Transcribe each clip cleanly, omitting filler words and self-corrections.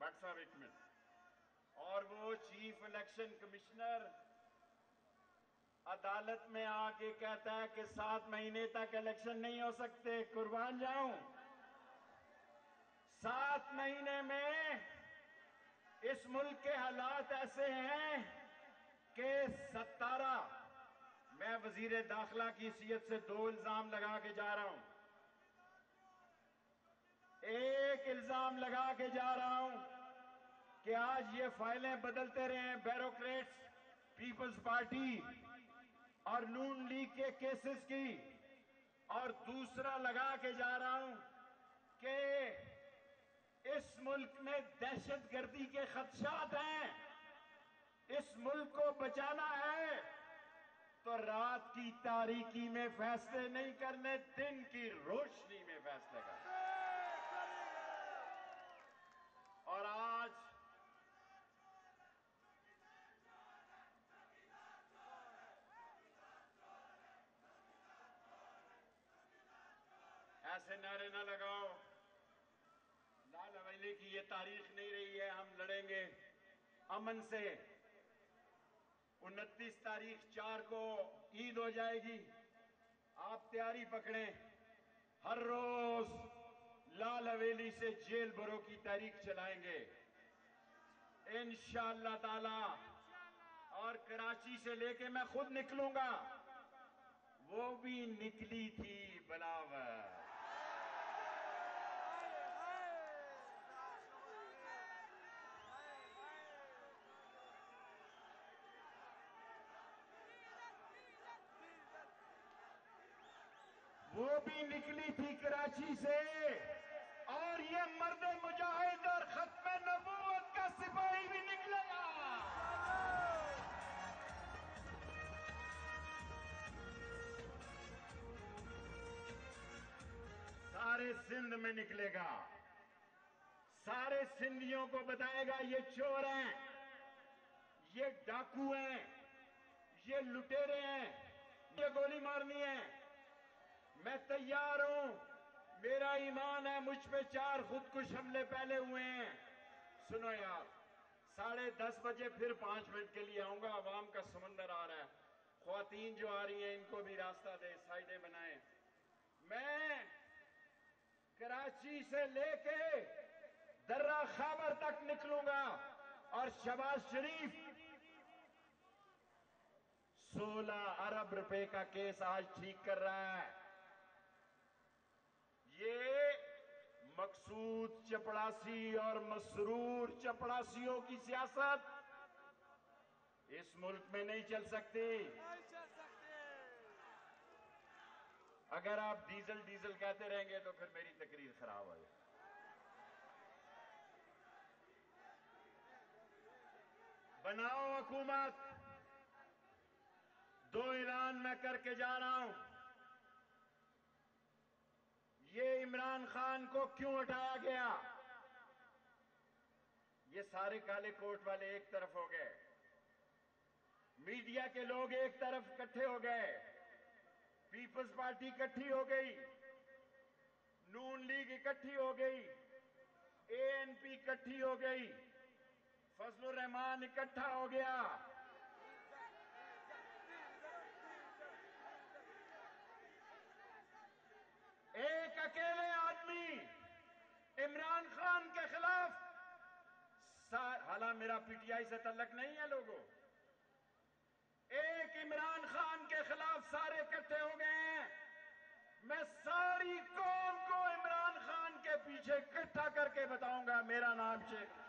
Doctor साहब एक minute. और वो चीफ इलेक्शन कमिश्नर अदालत में आके कहता है कि 7 महीने तक इलेक्शन नहीं हो सकते। कुर्बान जाऊं, 7 महीने में इस मुल्क के हालात ऐसे हैं कि 17 मैं वजीर दाखिला की हैसियत से 2 इल्जाम लगा के जा रहा हूं। एक इल्जाम लगा के जा रहा हूं कि आज ये फाइलें बदलते रहे हैं ब्यूरोक्रेट्स, पीपल्स पार्टी और नून लीग के केसेस की। और दूसरा लगा के जा रहा हूं कि इस मुल्क में दहशतगर्दी के खदशात हैं। इस मुल्क को बचाना है तो रात की तारीकी में फैसले नहीं करने, दिन की रोशनी में फैसले करने। और आज ऐसे नारे ना लगाओ। लाल हवेली की ये तारीख नहीं रही है, हम लड़ेंगे अमन से। 29 तारीख 4 को ईद हो जाएगी, आप तैयारी पकड़ें। हर रोज लाल हवेली से जेल भरो की तारीख चलाएंगे इंशाअल्लाह ताला। और कराची से लेके मैं खुद निकलूंगा, वो भी निकली थी बलावल। वो भी निकली थी कराची से। और ये मर्द मुजाहिद और खत्म नबूवत का सिपाही भी निकलेगा। सारे सिंध में निकलेगा, सारे सिंधियों को बताएगा ये चोर हैं, ये डाकू हैं, ये लुटेरे हैं, ये गोली मारनी है। मैं तैयार हूं, मेरा ईमान है मुझ पे 4 खुदकुश हमले पहले हुए हैं। सुनो यार, 10:30 बजे फिर 5 मिनट के लिए आऊंगा। आवाम का समंदर आ रहा है, ख्वातीन जो आ रही हैं इनको भी रास्ता दे, साइडें बनाए। मैं कराची से लेके दर्रा खैबर तक निकलूंगा। और शहबाज शरीफ 16 अरब रुपए का केस आज ठीक कर रहा है। ये मकसूद चपड़ासी और मसरूर चपड़ासियों की सियासत इस मुल्क में नहीं चल सकती। अगर आप डीजल डीजल कहते रहेंगे तो फिर मेरी तकरीर खराब हो जाए। बनाओ हुकूमत। 2 ऐलान मैं करके जा रहा हूं। ये इमरान खान को क्यों हटाया गया? ये सारे काले कोट वाले एक तरफ हो गए, मीडिया के लोग एक तरफ इकट्ठे हो गए, पीपल्स पार्टी इकट्ठी हो गई, नून लीग इकट्ठी हो गई, एएनपी इकट्ठी हो गई, फजलुर रहमान इकट्ठा हो गया। एक अकेले आदमी इमरान खान के खिलाफ, हालांकि मेरा पीटीआई से तल्लक नहीं है लोगों, एक इमरान खान के खिलाफ सारे इकट्ठे हो गए हैं। मैं सारी कौम को इमरान खान के पीछे इकट्ठा करके बताऊंगा मेरा नाम शेख रशीद।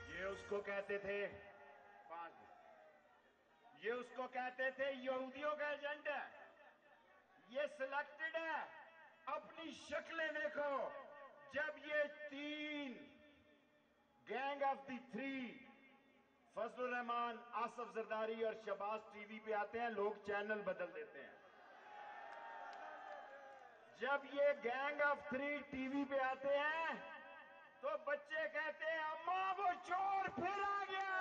ये उसको कहते थे 5 दिन, ये उसको कहते थे यहूदियों का एजेंट है, ये सिलेक्टेड है। अपनी शक्लें देखो, जब ये 3 gang of the three Fazlur Rahman, Asaf Zardari और शहबाज टीवी पे आते हैं, लोग चैनल बदल देते हैं। जब ये गैंग ऑफ थ्री टीवी पे आते हैं तो बच्चे कहते हैं अम्मा वो चोर फिर आ गया।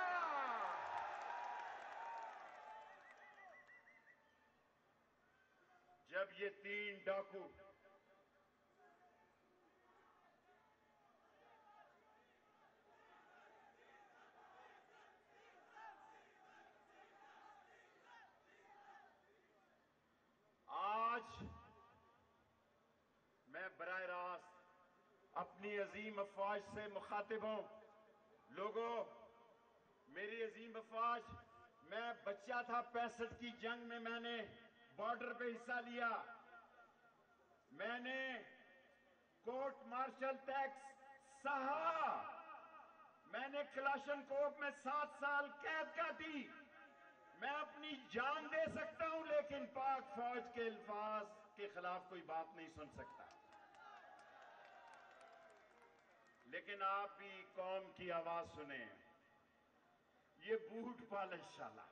जब ये तीन डाकू आज मैं बराह रास्त अपनी अजीम अफवाज से मुखातिब हूं। लोगों, मेरी अजीम अफवाज, मैं बच्चा था 65 की जंग में, मैंने बॉर्डर पे हिस्सा लिया। मैंने कोर्ट मार्शल टैक्स सहा। मैंने क्लाशनकोव में 7 साल कैद काटी। मैं अपनी जान दे सकता हूं, लेकिन पाक फौज के अल्फाज के खिलाफ कोई बात नहीं सुन सकता। लेकिन आप भी कौम की आवाज सुने। ये बूट पालिश शाला,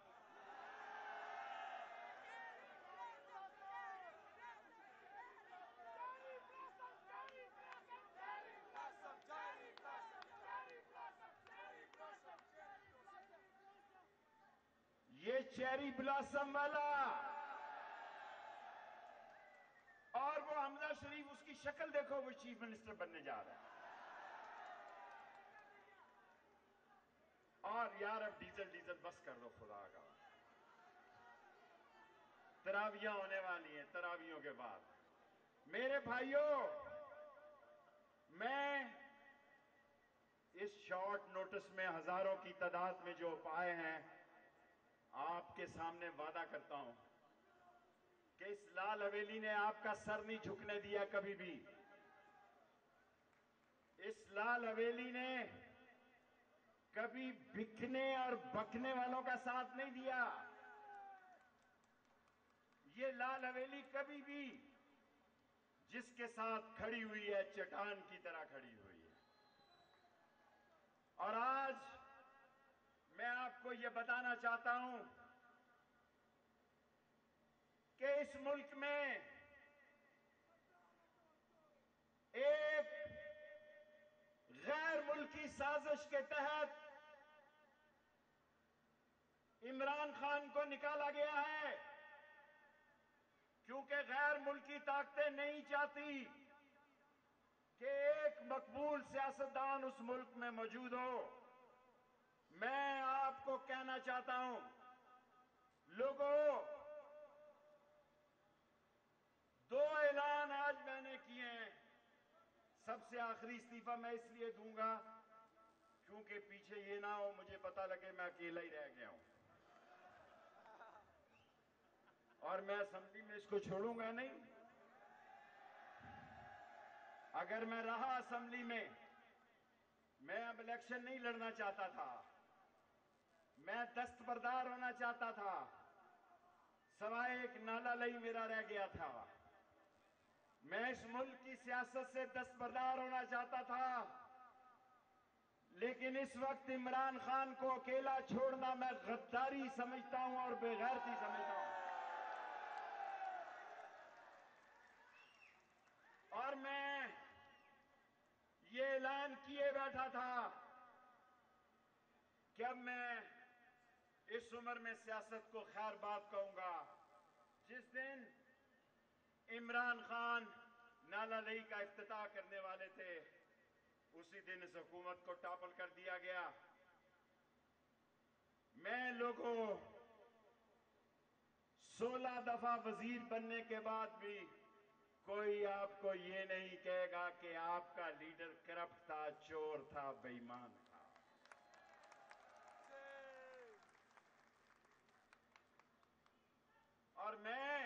ये चेरी ब्लॉसम वाला, और वो हमजा शरीफ, उसकी शक्ल देखो, वो चीफ मिनिस्टर बनने जा रहा है। और यार अब डीजल डीजल बस कर दो खुदा का। तरावियां होने वाली हैं, तरावियों के बाद मेरे भाइयों, मैं इस शॉर्ट नोटिस में हजारों की तादाद में जो उपाय हैं, आपके सामने वादा करता हूं कि इस लाल हवेली ने आपका सर नहीं झुकने दिया कभी भी। इस लाल हवेली ने कभी बिकने और बकने वालों का साथ नहीं दिया। ये लाल हवेली कभी भी जिसके साथ खड़ी हुई है, चट्टान की तरह खड़ी हुई है। और आज मैं आपको यह बताना चाहता हूं कि इस मुल्क में एक गैर मुल्की साजिश के तहत इमरान खान को निकाला गया है, क्योंकि गैर मुल्की ताकतें नहीं चाहती कि एक मकबूल सियासतदान उस मुल्क में मौजूद हो। मैं आपको कहना चाहता हूं, लोगों, 2 ऐलान आज मैंने किए हैं। सबसे आखिरी इस्तीफा मैं इसलिए दूंगा क्योंकि पीछे ये ना हो मुझे पता लगे मैं अकेला ही रह गया हूं, और मैं असेंबली में इसको छोड़ूंगा नहीं। अगर मैं रहा असेंबली में, मैं अब इलेक्शन नहीं लड़ना चाहता था, मैं दस्तबरदार होना चाहता था, सवाए एक नाला लई मेरा रह गया था। मैं इस मुल्क की सियासत से दस्तबरदार होना चाहता था, लेकिन इस वक्त इमरान खान को अकेला छोड़ना मैं गद्दारी समझता हूं और बेगैरती समझता हूं। और मैं ये ऐलान किए बैठा था कि अब मैं इस उम्र में सियासत को खैर बात कहूंगा। जिस दिन इमरान खान नाला लई का इफ्तिताह करने वाले थे, उसी दिन इस हुकूमत को टॉपल कर दिया गया। मैं लोगों, 16 दफा वजीर बनने के बाद भी कोई आपको ये नहीं कहेगा कि आपका लीडर करप्ट था, चोर था, बेईमान था। और मैं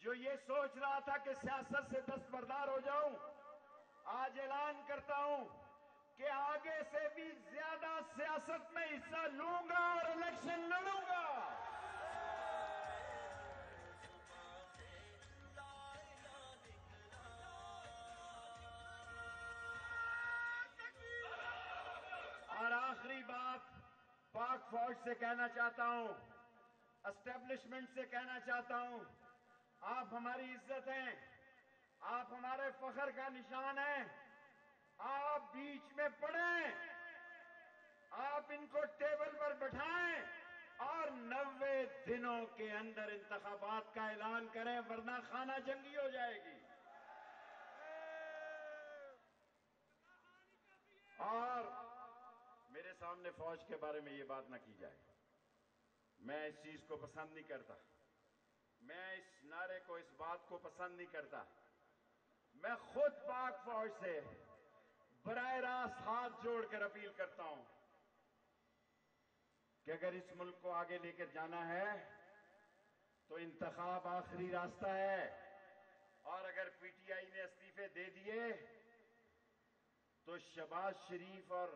जो ये सोच रहा था कि सियासत से दस्तबरदार हो जाऊं, आज ऐलान करता हूं कि आगे से भी ज्यादा सियासत में हिस्सा लूंगा और इलेक्शन लड़ूंगा। फौज से कहना चाहता हूं, एस्टेब्लिशमेंट से कहना चाहता हूं, आप हमारी इज्जत हैं, आप हमारे फख्र का निशान हैं। आप बीच में पड़े, आप इनको टेबल पर बैठाएं और 90 दिनों के अंदर इंतखाबात का ऐलान करें, वरना खाना जंगी हो जाएगी। और मेरे सामने फौज के बारे में ये बात ना की जाए, मैं इस चीज को पसंद नहीं करता, मैं इस नारे को, इस बात को पसंद नहीं करता। मैं खुद पाक फौज से बराह रास्त हाथ जोड़कर अपील करता हूं कि अगर इस मुल्क को आगे लेकर जाना है तो इंतखाब आखिरी रास्ता है। और अगर पीटीआई ने इस्तीफे दे दिए तो शहबाज शरीफ और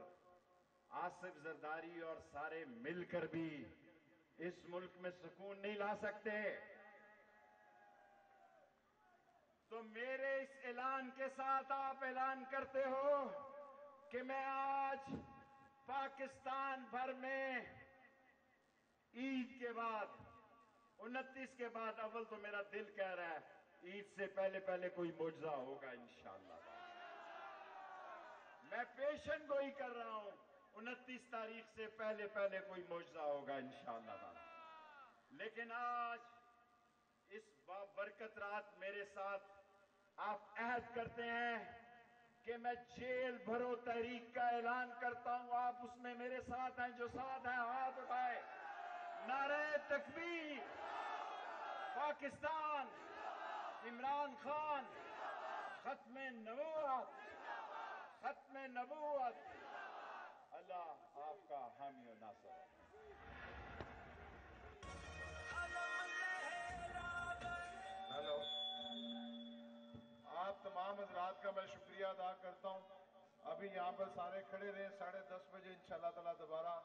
आसिफ जरदारी और सारे मिलकर भी इस मुल्क में सुकून नहीं ला सकते। तो मेरे इस ऐलान के साथ आप ऐलान करते हो कि मैं आज पाकिस्तान भर में ईद के बाद 29 के बाद, अव्वल तो मेरा दिल कह रहा है ईद से पहले पहले कोई मुआवजा होगा इंशाअल्लाह। मैं पेशन गोई कर रहा हूं, 29 तारीख से पहले पहले कोई मुआवजा होगा इंशाअल्लाह। लेकिन आज इस बाबरकत रात मेरे साथ आप अहद करते हैं कि मैं जेल भरो तहरीक का ऐलान करता हूं। आप उसमें मेरे साथ हैं? जो साथ हैं हाथ उठाए। नारे तकबीर, पाकिस्तान, इमरान खान, खत्म नबूवत, खत्म नबूवत। अल्लाह आपका हामी और नासर है। हेलो, आप तमाम हजरात का मैं शुक्रिया अदा करता हूँ। अभी यहाँ पर सारे खड़े रहे, 10:30 बजे इंशाअल्लाह ताला दोबारा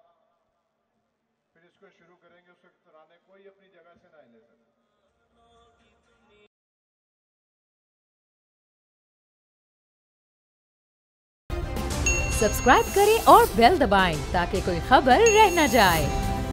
फिर इसको शुरू करेंगे। उस वक्त दौरान कोई अपनी जगह से ना हिले सके। सब्सक्राइब करें और बेल दबाएं ताकि कोई खबर रह न जाए।